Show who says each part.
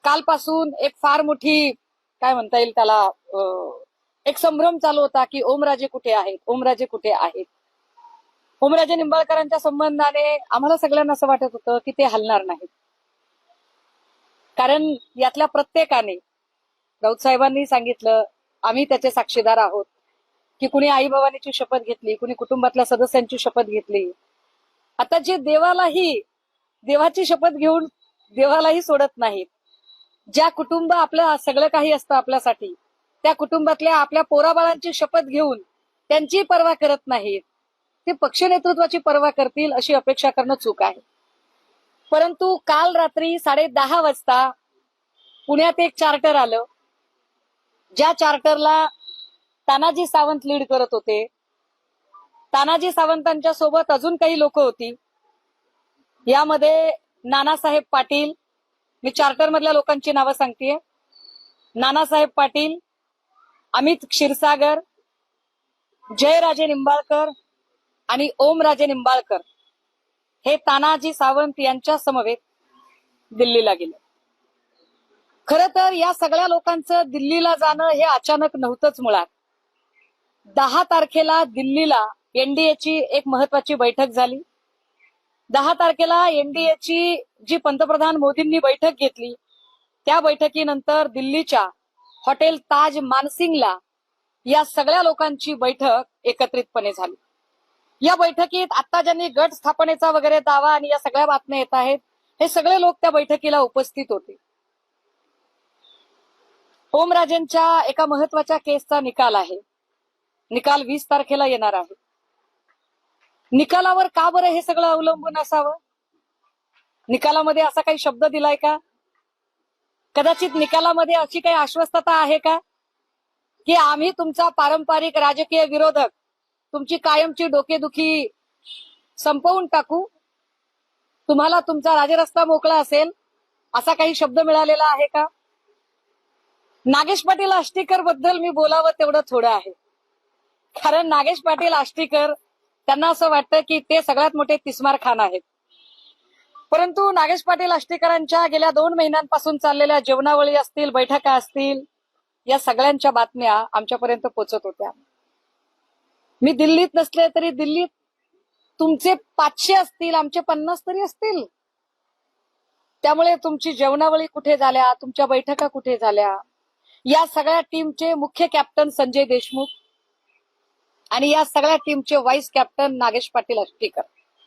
Speaker 1: कालपासून एक फार मोठी काय म्हणता येईल त्याला एक संभ्रम चालू होता की ओमराजे कुठे आहेत, ओमराजे कुठे आहेत. ओमराजे निंबाळकरांच्या संबंधाने आम्हाला सगळ्यांना असं वाटत होतं की ते हलणार नाहीत. कारण यातल्या प्रत्येकाने राऊत साहेबांनी सांगितलं, आम्ही त्याचे साक्षीदार आहोत की कुणी आई भवानीची शपथ घेतली, कुणी कुटुंबातल्या सदस्यांची शपथ घेतली. आता जे देवाची शपथ घेऊन देवालाही सोडत नाहीत, ज्या कुटुंब आपलं सगळं काही असतं आपल्यासाठी, त्या कुटुंबातल्या आपल्या पोराबाळांची शपथ घेऊन त्यांची पर्वा करत नाहीत, ते पक्ष नेतृत्वाची पर्वा करतील अशी अपेक्षा करणं चूक आहे. परंतु काल रात्री 10:30 वाजता पुण्यात एक चार्टर आलं, ज्या चार्टरला तानाजी सावंत लीड करत होते. तानाजी सावंतांच्या सोबत अजून काही लोक होती. यामध्ये नानासाहेब पाटील, मी चार्टर मधल्या लोकांची नावं सांगतेय, नानासाहेब पाटील, अमित क्षीरसागर, जयराजे निंबाळकर आणि ओमराजे निंबाळकर हे तानाजी सावंत यांच्या समवेत दिल्लीला गेले. खरं तर या सगळ्या लोकांचं दिल्लीला जाणं हे अचानक नव्हतंच. मुळात 10 तारखेला दिल्लीला एनडीएची एक महत्वाची बैठक झाली. 10 तारखेला एनडीएची जी पंतप्रधान मोदींनी बैठक घेतली, त्या बैठकीनंतर दिल्लीच्या हॉटेल ताज मानसिंगला या सगळ्या लोकांची बैठक एकत्रितपणे झाली. या बैठकीत आता ज्यांनी गट स्थापनेचा वगैरे दावा आणि या सगळ्या बातम्या येत आहेत, हे सगळे लोक त्या बैठकीला उपस्थित होते. ओमराजेंच्या एका महत्वाच्या केसचा निकाल आहे. निकाल 20 तारखेला येणार आहे. निकालावर का बरं हे सगळं अवलंबून असावं? निकालामध्ये असा काही शब्द दिलाय का? कदाचित निकालामध्ये अशी काही आश्वस्तता आहे का की आम्ही तुमचा पारंपरिक राजकीय विरोधक, तुमची कायमची डोकेदुखी संपवून टाकू, तुम्हाला तुमचा राजरस्ता मोकळा असेल, असा काही शब्द मिळालेला आहे का? नागेश पाटील आष्टीकर बद्दल मी बोलावं तेवढं थोडं आहे. कारण नागेश पाटील आष्टीकर त्यांना असं वाटतं की ते सगळ्यात मोठे तिस्मार खान आहेत. परंतु नागेश पाटील आष्टीकरांच्या गेल्या 2 महिन्यांपासून चाललेल्या जेवणावळी असतील, बैठका असतील, या सगळ्यांच्या बातम्या आमच्यापर्यंत पोहोचत होत्या. मी दिल्लीत नसले तरी दिल्लीत तुमचे 500 असतील, आमचे 50 तरी असतील. त्यामुळे तुमची जेवणावळी कुठे झाल्या, तुमच्या बैठका कुठे झाल्या, या सगळ्या टीमचे मुख्य कॅप्टन संजय देशमुख आणि या सगळ्या टीमचे व्हाईस कॅप्टन नागेश पाटील आष्टीकर